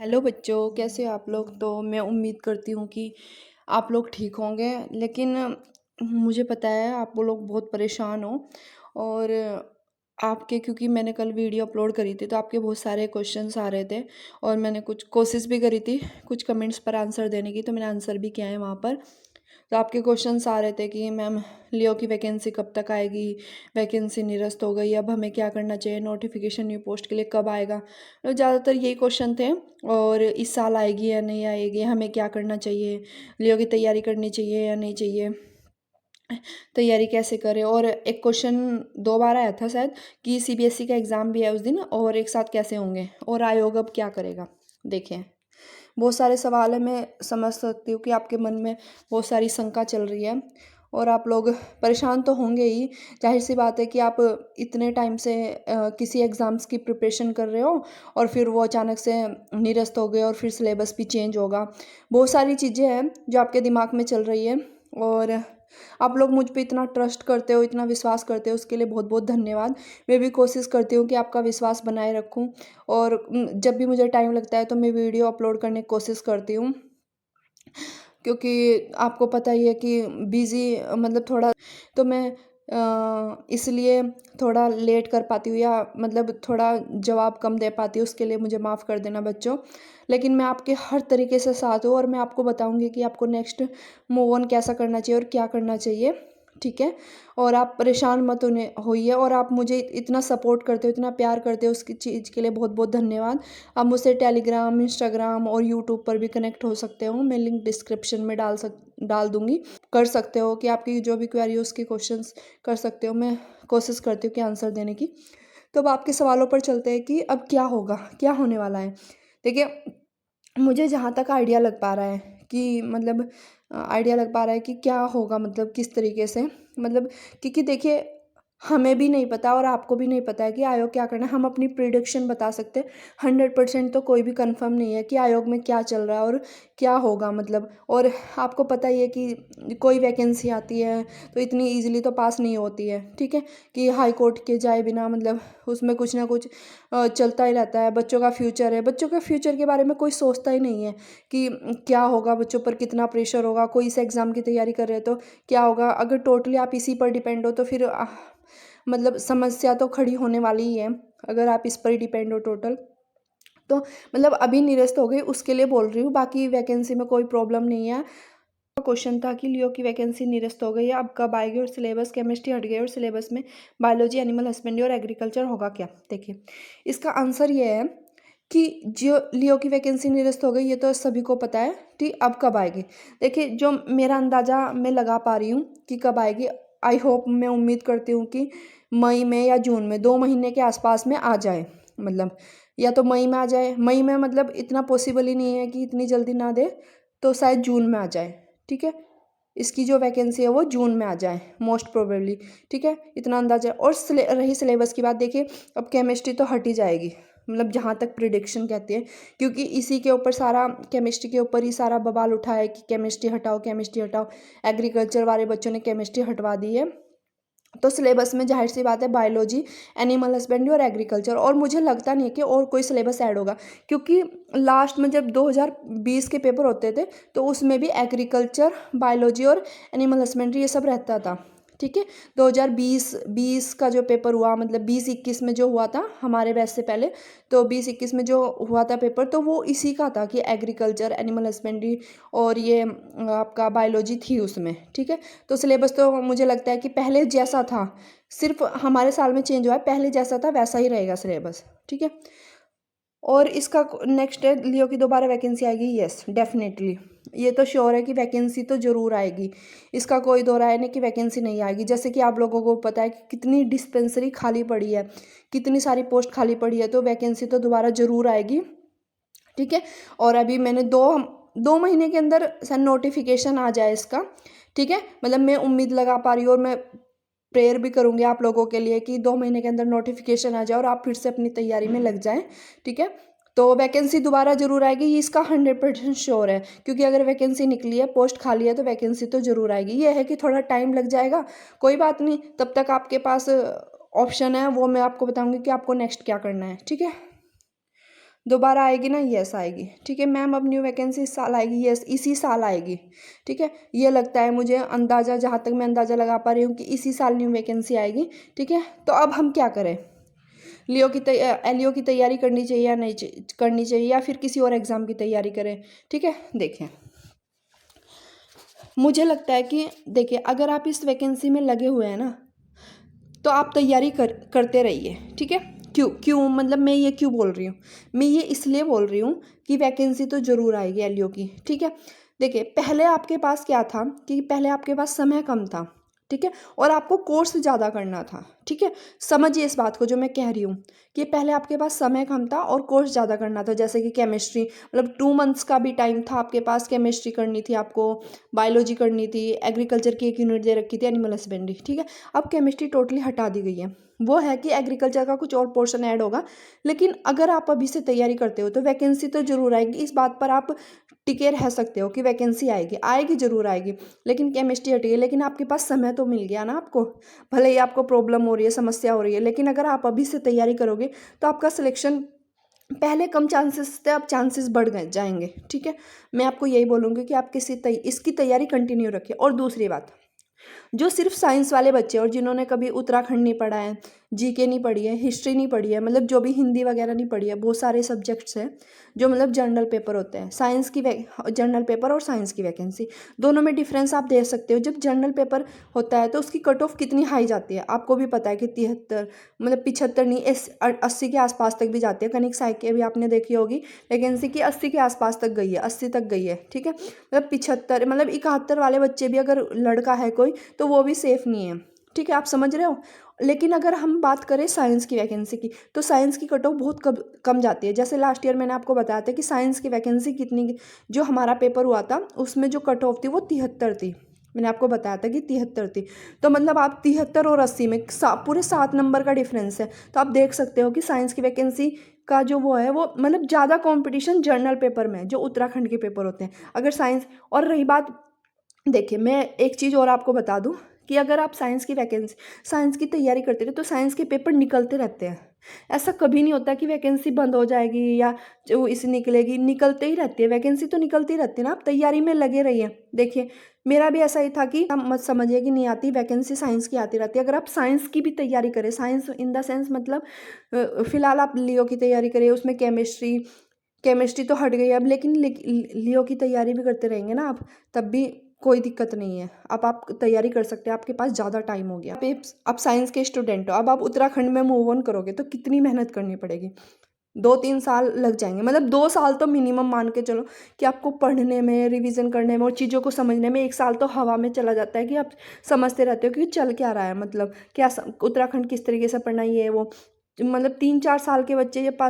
Hello बच्चों, कैसे हो आप लोग। तो मैं उम्मीद करती हूँ कि आप लोग ठीक होंगे। लेकिन मुझे पता है आप वो लोग बहुत परेशान हो। और आपके क्योंकि मैंने कल वीडियो अपलोड करी थी तो आपके बहुत सारे क्वेश्चंस आ रहे थे। और मैंने कुछ कोशिश भी करी थी कुछ कमेंट्स पर आंसर देने की, तो मैंने आंसर भी किया है वहाँ पर। तो आपके क्वेश्चंस आ रहे थे कि मैम लियो की वैकेंसी कब तक आएगी, वैकेंसी निरस्त हो गई, अब हमें क्या करना चाहिए, नोटिफिकेशन न्यू पोस्ट के लिए कब आएगा। तो ज़्यादातर यही क्वेश्चन थे। और इस साल आएगी या नहीं आएगी, हमें क्या करना चाहिए, लियो की तैयारी करनी चाहिए या नहीं चाहिए, तैयारी कैसे करें। और एक क्वेश्चन 2 बार आया था शायद कि सीबीएसई का एग्ज़ाम भी है उस दिन और एक साथ कैसे होंगे, और आयोग अब क्या करेगा। देखिए, बहुत सारे सवाल है, मैं समझ सकती हूँ कि आपके मन में बहुत सारी शंका चल रही है और आप लोग परेशान तो होंगे ही। जाहिर सी बात है कि आप इतने टाइम से किसी एग्ज़ाम्स की प्रिपरेशन कर रहे हो और फिर वो अचानक से निरस्त हो गए और फिर सिलेबस भी चेंज होगा। बहुत सारी चीज़ें हैं जो आपके दिमाग में चल रही है। और आप लोग मुझ पे इतना ट्रस्ट करते हो, इतना विश्वास करते हो, उसके लिए बहुत बहुत धन्यवाद। मैं भी कोशिश करती हूँ कि आपका विश्वास बनाए रखूँ। और जब भी मुझे टाइम लगता है तो मैं वीडियो अपलोड करने की कोशिश करती हूँ, क्योंकि आपको पता ही है कि बिज़ी मतलब थोड़ा, तो मैं इसलिए थोड़ा लेट कर पाती हूँ या मतलब थोड़ा जवाब कम दे पाती हूँ, उसके लिए मुझे माफ़ कर देना बच्चों। लेकिन मैं आपके हर तरीके से साथ हूँ और मैं आपको बताऊँगी कि आपको नेक्स्ट मूव ऑन कैसा करना चाहिए और क्या करना चाहिए, ठीक है। और आप परेशान मत होइए, और आप मुझे इतना सपोर्ट करते हो, इतना प्यार करते हो, उसकी चीज़ के लिए बहुत बहुत धन्यवाद। आप मुझसे टेलीग्राम, इंस्टाग्राम और यूट्यूब पर भी कनेक्ट हो सकते हो, मैं लिंक डिस्क्रिप्शन में डाल दूँगी। कर सकते हो कि आपकी जो भी क्वेरी हो उसके क्वेश्चंस कर सकते हो, मैं कोशिश करती हूँ कि आंसर देने की। तो अब आपके सवालों पर चलते हैं कि अब क्या होगा, क्या होने वाला है। देखिए, मुझे जहाँ तक आइडिया लग पा रहा है कि मतलब आइडिया लग पा रहा है कि क्या होगा, मतलब किस तरीके से, मतलब क्योंकि देखिए, हमें भी नहीं पता और आपको भी नहीं पता है कि आयोग क्या करना है। हम अपनी प्रिडिक्शन बता सकते हैं, 100% तो कोई भी कंफर्म नहीं है कि आयोग में क्या चल रहा है और क्या होगा मतलब। और आपको पता ही है कि कोई वैकेंसी आती है तो इतनी ईजिली तो पास नहीं होती है, ठीक है। कि हाई कोर्ट के जाए बिना मतलब उसमें कुछ ना कुछ चलता ही रहता है। बच्चों का फ्यूचर है, बच्चों के फ्यूचर के बारे में कोई सोचता ही नहीं है कि क्या होगा, बच्चों पर कितना प्रेशर होगा। कोई इस एग्ज़ाम की तैयारी कर रहे हैं तो क्या होगा, अगर टोटली आप इसी पर डिपेंड हो तो फिर मतलब समस्या तो खड़ी होने वाली ही है। अगर आप इस पर ही डिपेंड हो टोटल, तो मतलब अभी निरस्त हो गई उसके लिए बोल रही हूँ, बाकी वैकेंसी में कोई प्रॉब्लम नहीं है। क्वेश्चन था कि लियो की वैकेंसी निरस्त हो गई है, अब कब आएगी, और सिलेबस केमिस्ट्री हट गई और सिलेबस में बायोलॉजी, एनिमल हस्बेंड्री और एग्रीकल्चर होगा क्या। देखिए, इसका आंसर ये है कि जो लियो की वैकेंसी निरस्त हो गई ये तो सभी को पता है, ठीक। अब कब आएगी, देखिए जो मेरा अंदाज़ा मैं लगा पा रही हूँ कि कब आएगी। आई होप, मैं उम्मीद करती हूँ कि मई में या जून में, 2 महीने के आसपास में आ जाए। मतलब या तो मई में आ जाए, मई में मतलब इतना पॉसिबल ही नहीं है कि इतनी जल्दी ना दे, तो शायद जून में आ जाए, ठीक है। इसकी जो वैकेंसी है वो जून में आ जाए मोस्ट प्रोबेबली, ठीक है, इतना अंदाजा। और रही सिलेबस की बात, देखिए अब केमिस्ट्री तो हट ही जाएगी, मतलब जहाँ तक प्रिडिक्शन कहती है, क्योंकि इसी के ऊपर सारा, केमिस्ट्री के ऊपर ही सारा बवाल उठा है कि केमिस्ट्री हटाओ, केमिस्ट्री हटाओ। एग्रीकल्चर वाले बच्चों ने केमिस्ट्री हटवा दी है, तो सिलेबस में जाहिर सी बात है बायोलॉजी, एनिमल हस्बेंड्री और एग्रीकल्चर, और मुझे लगता नहीं है कि और कोई सिलेबस ऐड होगा। क्योंकि लास्ट में जब 2020 के पेपर होते थे तो उसमें भी एग्रीकल्चर, बायोलॉजी और एनिमल हस्बेंड्री ये सब रहता था, ठीक है। 2020 का जो पेपर हुआ, मतलब 2021 में जो हुआ था हमारे बैच से पहले, तो 2021 में जो हुआ था पेपर, तो वो इसी का था कि एग्रीकल्चर, एनिमल हस्बेंड्री और ये आपका बायोलॉजी थी उसमें, ठीक है। तो सिलेबस तो मुझे लगता है कि पहले जैसा था, सिर्फ हमारे साल में चेंज हुआ है, पहले जैसा था वैसा ही रहेगा सिलेबस, ठीक है। और इसका नेक्स्ट है, लियो की दोबारा वैकेंसी आएगी, यस डेफिनेटली, ये तो श्योर है कि वैकेंसी तो ज़रूर आएगी। इसका कोई दो राय नहीं कि वैकेंसी नहीं आएगी। जैसे कि आप लोगों को पता है कि कितनी डिस्पेंसरी खाली पड़ी है, कितनी सारी पोस्ट खाली पड़ी है, तो वैकेंसी तो दोबारा ज़रूर आएगी, ठीक है। और अभी मैंने 2 महीने के अंदर सर नोटिफिकेशन आ जाए इसका, ठीक है। मतलब मैं उम्मीद लगा पा रही हूँ और मैं प्रेयर भी करूँगी आप लोगों के लिए कि 2 महीने के अंदर नोटिफिकेशन आ जाए और आप फिर से अपनी तैयारी में लग जाएं, ठीक है। तो वैकेंसी दोबारा जरूर आएगी, ये इसका 100% श्योर है, क्योंकि अगर वैकेंसी निकली है, पोस्ट खाली है, तो वैकेंसी तो जरूर आएगी। ये है कि थोड़ा टाइम लग जाएगा, कोई बात नहीं, तब तक आपके पास ऑप्शन है, वो मैं आपको बताऊंगी कि आपको नेक्स्ट क्या करना है, ठीक है। दोबारा आएगी ना, यस आएगी। ठीक है मैम, अब न्यू वैकेंसी इस साल आएगी, यस इसी साल आएगी। ठीक है, ये लगता है मुझे अंदाज़ा, जहाँ तक मैं अंदाज़ा लगा पा रही हूँ कि इसी साल न्यू वैकेंसी आएगी। ठीक है, तो अब हम क्या करें? एलईओ की तैयारी करनी चाहिए या नहीं करनी चाहिए, या फिर किसी और एग्ज़ाम की तैयारी करें? ठीक है, देखें, मुझे लगता है कि देखिए, अगर आप इस वैकेंसी में लगे हुए हैं ना, तो आप तैयारी करते रहिए। ठीक है, क्यों क्यों मतलब मैं ये क्यों बोल रही हूँ? मैं ये इसलिए बोल रही हूँ कि वैकेंसी तो ज़रूर आएगी एलईओ की। ठीक है, देखिए, पहले आपके पास क्या था कि पहले आपके पास समय कम था। ठीक है, और आपको कोर्स ज़्यादा करना था। ठीक है, समझिए इस बात को जो मैं कह रही हूँ, कि पहले आपके पास समय कम था और कोर्स ज़्यादा करना था। जैसे कि केमिस्ट्री, मतलब 2 मंथ्स का भी टाइम था आपके पास, केमिस्ट्री करनी थी आपको, बायोलॉजी करनी थी, एग्रीकल्चर की एक यूनिट दे रखी थी, एनिमल हस्बेंड्री। ठीक है, अब केमिस्ट्री टोटली हटा दी गई है। वो है कि एग्रीकल्चर का कुछ और पोर्शन ऐड होगा। लेकिन अगर आप अभी से तैयारी करते हो तो वैकेंसी तो ज़रूर आएगी, इस बात पर आप टिके रह सकते हो कि वैकेंसी आएगी, आएगी ज़रूर आएगी। लेकिन केमिस्ट्री हटी है, लेकिन आपके पास समय तो मिल गया ना आपको। भले ही आपको प्रॉब्लम हो रही है, समस्या हो रही है, लेकिन अगर आप अभी से तैयारी करोगे तो आपका सिलेक्शन, पहले कम चांसेस थे, अब चांसेस बढ़ गए जाएंगे। ठीक है, मैं आपको यही बोलूँगी कि आप इसकी तैयारी कंटिन्यू रखिए। और दूसरी बात, जो सिर्फ साइंस वाले बच्चे और जिन्होंने कभी उत्तराखंड नहीं पढ़ा है, जीके नहीं पढ़ी है, हिस्ट्री नहीं पढ़ी है, मतलब जो भी हिंदी वगैरह नहीं पढ़ी है, बहुत सारे सब्जेक्ट्स हैं जो मतलब जनरल पेपर होते हैं। साइंस की जनरल पेपर और साइंस की वैकेंसी दोनों में डिफरेंस आप देख सकते हो। जब जनरल पेपर होता है तो उसकी कट ऑफ कितनी हाई जाती है, आपको भी पता है कि 73, मतलब 75 नहीं, 80 के आसपास तक भी जाती है। कनिक साई की अभी आपने देखी होगी वैकेंसी की, 80 के आसपास तक गई है, 80 तक गई है। ठीक है, मतलब 75, मतलब 71 वाले बच्चे भी अगर लड़का है कोई तो वो भी सेफ नहीं है। ठीक है, आप समझ रहे हो। लेकिन अगर हम बात करें साइंस की वैकेंसी की, तो साइंस की कट ऑफ बहुत कम जाती है। जैसे लास्ट ईयर मैंने आपको बताया था कि साइंस की वैकेंसी कितनी, जो हमारा पेपर हुआ था उसमें जो कट ऑफ थी वो 73 थी। मैंने आपको बताया था कि 73 थी। तो मतलब आप 73 और 80 में पूरे 7 नंबर का डिफरेंस है। तो आप देख सकते हो कि साइंस की वैकेंसी का जो वो है, वो मतलब ज़्यादा कंपटीशन जर्नल पेपर में है, जो उत्तराखंड के पेपर होते हैं। अगर साइंस, और रही बात, देखिए मैं एक चीज़ और आपको बता दूं कि अगर आप साइंस की तैयारी करते रहे तो साइंस के पेपर निकलते रहते हैं। ऐसा कभी नहीं होता कि वैकेंसी बंद हो जाएगी या जो इसे निकलेगी, निकलते ही रहती है वैकेंसी, तो निकलती रहती है ना। आप तैयारी में लगे रहिए। देखिए, मेरा भी ऐसा ही था कि आप मत समझिए कि नहीं आती वैकेंसी, साइंस की आती रहती है। अगर आप साइंस की भी तैयारी करें, साइंस इन द सेंस मतलब फिलहाल आप लियो की तैयारी करिए, उसमें केमिस्ट्री तो हट गई अब, लेकिन लियो की तैयारी भी करते रहेंगे ना आप, तब भी कोई दिक्कत नहीं है। अब आप तैयारी कर सकते हैं, आपके पास ज़्यादा टाइम हो गया। आप साइंस के स्टूडेंट हो, अब आप उत्तराखंड में मूव ऑन करोगे तो कितनी मेहनत करनी पड़ेगी। 2-3 साल लग जाएंगे, मतलब 2 साल तो मिनिमम मान के चलो कि आपको पढ़ने में, रिवीजन करने में और चीज़ों को समझने में। 1 साल तो हवा में चला जाता है कि आप समझते रहते हो कि चल क्या रहा है, मतलब क्या उत्तराखंड किस तरीके से पढ़ना, ये वो। मतलब 3-4 साल के बच्चे या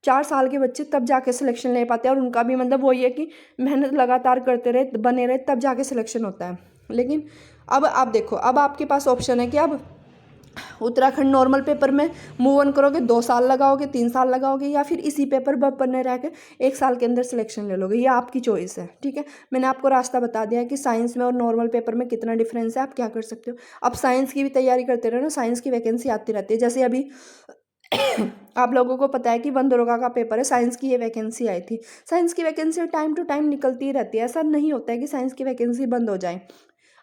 4 साल के बच्चे तब जाके सिलेक्शन ले पाते हैं, और उनका भी मतलब वही है कि मेहनत लगातार करते रहे, बने रहे, तब जाके सिलेक्शन होता है। लेकिन अब आप देखो, अब आपके पास ऑप्शन है कि अब उत्तराखंड नॉर्मल पेपर में मूव ऑन करोगे, 2 साल लगाओगे, 3 साल लगाओगे, या फिर इसी पेपर पर बने रह के 1 साल के अंदर सिलेक्शन ले लोगे। ये आपकी चॉइस है। ठीक है, मैंने आपको रास्ता बता दिया है कि साइंस में और नॉर्मल पेपर में कितना डिफरेंस है, आप क्या कर सकते हो। आप साइंस की भी तैयारी करते रहो ना, साइंस की वैकेंसी आती रहती है। जैसे अभी आप लोगों को पता है कि वन दरोगा का पेपर है, साइंस की ये वैकेंसी आई थी। साइंस की वैकेंसी टाइम टू टाइम निकलती ही रहती है, ऐसा नहीं होता है कि साइंस की वैकेंसी बंद हो जाए।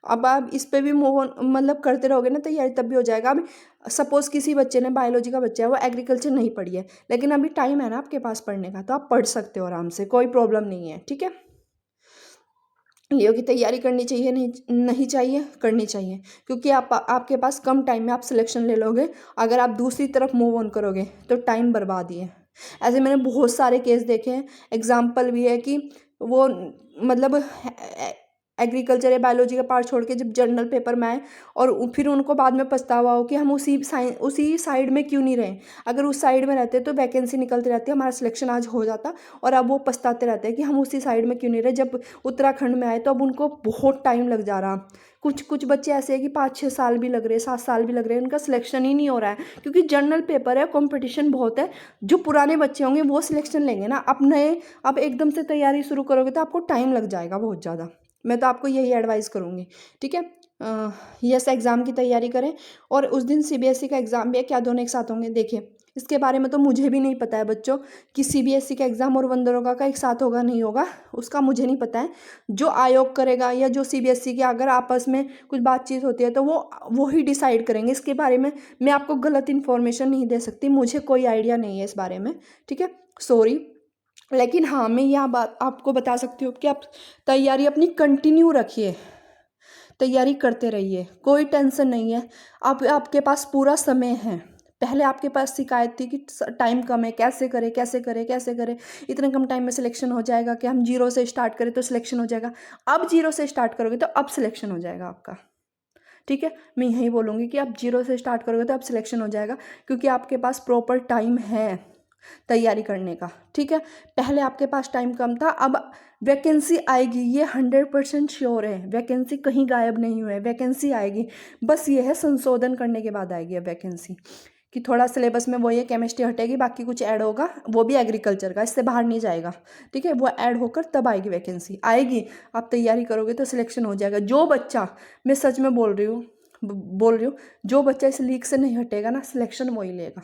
अब आप इस पे भी मूव ऑन मतलब करते रहोगे ना तैयारी, तब भी हो जाएगा। अब सपोज किसी बच्चे ने, बायोलॉजी का बच्चा है, वो एग्रीकल्चर नहीं पढ़ी है, लेकिन अभी टाइम है ना आपके पास पढ़ने का, तो आप पढ़ सकते हो आराम से, कोई प्रॉब्लम नहीं है। ठीक है, लियो की तैयारी करनी चाहिए, नहीं नहीं चाहिए, करनी चाहिए, क्योंकि आपके पास कम टाइम में आप सिलेक्शन ले लोगे। अगर आप दूसरी तरफ मूव ऑन करोगे तो टाइम बर्बाद ही है। ऐसे मैंने बहुत सारे केस देखे हैं, एग्जाम्पल भी है कि वो मतलब एग्रीकल्चर या बायोलॉजी का पार्ट छोड़ के जब जर्नल पेपर में आए, और फिर उनको बाद में पछतावा हो कि हम उसी साइड में क्यों नहीं रहे। अगर उस साइड में रहते तो वैकेंसी निकलती रहती, हमारा सिलेक्शन आज हो जाता। और अब वो पछताते रहते हैं कि हम उसी साइड में क्यों नहीं रहे। जब उत्तराखंड में आए तो अब उनको बहुत टाइम लग जा रहा। कुछ कुछ बच्चे ऐसे हैं कि 5-6 साल भी लग रहे, 7 साल भी लग रहे हैं, उनका सिलेक्शन ही नहीं हो रहा है, क्योंकि जनरल पेपर है, कंपटीशन बहुत है। जो पुराने बच्चे होंगे वो सिलेक्शन लेंगे ना, आप एकदम से तैयारी शुरू करोगे तो आपको टाइम लग जाएगा बहुत ज़्यादा। मैं तो आपको यही एडवाइस करूँगी। ठीक है, यस एग्ज़ाम की तैयारी करें, और उस दिन सीबीएसई का एग्ज़ाम भी है, क्या दोनों एक साथ होंगे? देखिए, इसके बारे में तो मुझे भी नहीं पता है बच्चों कि सीबीएसई का एग्ज़ाम और वनदरोगा का एक साथ होगा नहीं होगा, उसका मुझे नहीं पता है। जो आयोग करेगा या जो सीबीएसई के अगर आपस में कुछ बातचीत होती है तो वो ही डिसाइड करेंगे। इसके बारे में मैं आपको गलत इन्फॉर्मेशन नहीं दे सकती, मुझे कोई आइडिया नहीं है इस बारे में, ठीक है, सॉरी। लेकिन हाँ, मैं यह बात आपको बता सकती हूँ कि आप तैयारी अपनी कंटिन्यू रखिए, तैयारी करते रहिए, कोई टेंशन नहीं है। आपके पास पूरा समय है। पहले आपके पास शिकायत थी कि टाइम कम है, कैसे करें कैसे करें कैसे करें, इतने कम टाइम में सिलेक्शन हो जाएगा कि हम जीरो से स्टार्ट करें तो सिलेक्शन हो जाएगा। अब जीरो से स्टार्ट करोगे तो अब सिलेक्शन हो जाएगा आपका, ठीक है। मैं यही बोलूँगी कि आप जीरो से स्टार्ट करोगे तो अब सिलेक्शन हो जाएगा, क्योंकि आपके पास प्रॉपर टाइम है तैयारी करने का, ठीक है। पहले आपके पास टाइम कम था, अब वैकेंसी आएगी, ये 100% श्योर है। वैकेंसी कहीं गायब नहीं हुआ है, वैकेंसी आएगी, बस ये है संशोधन करने के बाद आएगी अब वैकेंसी, कि थोड़ा सिलेबस में वो ये केमिस्ट्री हटेगी, बाकी कुछ ऐड होगा, वो भी एग्रीकल्चर का, इससे बाहर नहीं जाएगा, ठीक है। वो ऐड होकर तब आएगी वैकेंसी, आएगी, आप तैयारी करोगे तो सिलेक्शन हो जाएगा। जो बच्चा, मैं सच में बोल रही हूँ, जो बच्चा इस लीग से नहीं हटेगा ना, सिलेक्शन वही लेगा,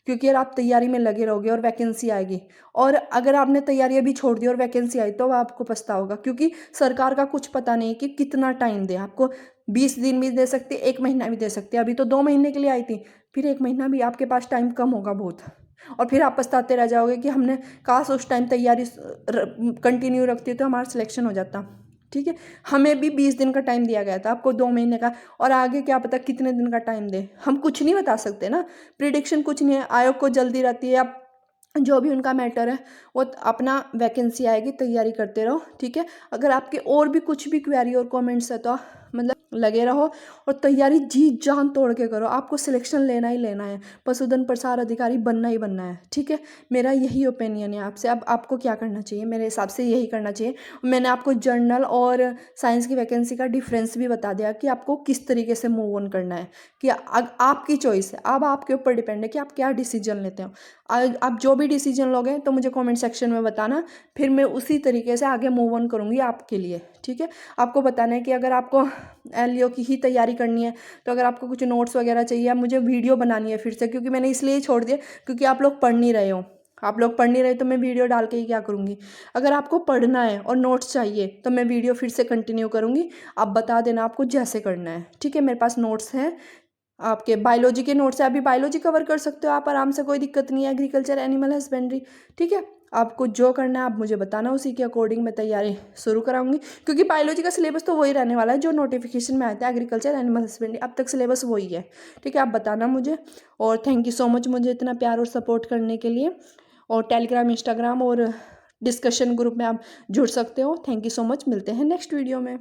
क्योंकि यार आप तैयारी में लगे रहोगे और वैकेंसी आएगी। और अगर आपने तैयारी अभी छोड़ दी और वैकेंसी आई तो आपको पछतावा होगा, क्योंकि सरकार का कुछ पता नहीं कि कितना टाइम दे आपको। 20 दिन भी दे सकती है, 1 महीना भी दे सकती है। अभी तो 2 महीने के लिए आई थी, फिर 1 महीना भी आपके पास टाइम कम होगा बहुत, और फिर आप पछताते रह जाओगे कि हमने काश उस टाइम तैयारी कंटिन्यू रखती तो हमारा सिलेक्शन हो जाता, ठीक है। हमें भी 20 दिन का टाइम दिया गया था, आपको 2 महीने का, और आगे क्या पता कितने दिन का टाइम दे, हम कुछ नहीं बता सकते ना, प्रिडिक्शन कुछ नहीं है। आयोग को जल्दी रहती है, आप जो भी उनका मैटर है वो अपना, वैकेंसी आएगी, तैयारी करते रहो, ठीक है। अगर आपके और भी कुछ भी क्वेरी और कमेंट्स है तो मतलब लगे रहो और तैयारी जी जान तोड़ के करो, आपको सिलेक्शन लेना ही लेना है, पशुधन प्रसार अधिकारी बनना ही बनना है, ठीक है। मेरा यही ओपिनियन है आपसे। अब आपको क्या करना चाहिए, मेरे हिसाब से यही करना चाहिए। मैंने आपको जर्नल और साइंस की वैकेंसी का डिफरेंस भी बता दिया कि आपको किस तरीके से मूव ऑन करना है, कि आपकी चॉइस है, अब आपके ऊपर डिपेंड है कि आप क्या डिसीजन लेते हो। आप जो भी डिसीजन लोगे तो मुझे कमेंट सेक्शन में बताना, फिर मैं उसी तरीके से आगे मूव ऑन करूँगी आपके लिए, ठीक है। आपको बताना है कि अगर आपको एलईओ की ही तैयारी करनी है तो अगर आपको कुछ नोट्स वगैरह चाहिए, आप मुझे वीडियो बनानी है फिर से, क्योंकि मैंने इसलिए छोड़ दिया क्योंकि आप लोग पढ़ नहीं रहे हो। आप लोग पढ़ नहीं रहे तो मैं वीडियो डाल के ही क्या करूँगी। अगर आपको पढ़ना है और नोट्स चाहिए तो मैं वीडियो फिर से कंटिन्यू करूँगी, आप बता देना आपको जैसे करना है, ठीक है। मेरे पास नोट्स हैं, आपके बायोलॉजी के नोट्स है, अभी बायोलॉजी कवर कर सकते हो आप आराम से, कोई दिक्कत नहीं है। एग्रीकल्चर, एनिमल हस्बेंड्री, ठीक है। आपको जो करना है आप मुझे बताना, उसी के अकॉर्डिंग मैं तैयारी शुरू कराऊंगी, क्योंकि बायोलॉजी का सिलेबस तो वही रहने वाला है जो नोटिफिकेशन में आया था, एग्रीकल्चर, एनिमल हस्बेंड्री, अब तक सिलेबस वही है, ठीक है। आप बताना मुझे, और थैंक यू सो मच मुझे इतना प्यार और सपोर्ट करने के लिए। और टेलीग्राम, इंस्टाग्राम और डिस्कशन ग्रुप में आप जुड़ सकते हो। थैंक यू सो मच, मिलते हैं नेक्स्ट वीडियो में।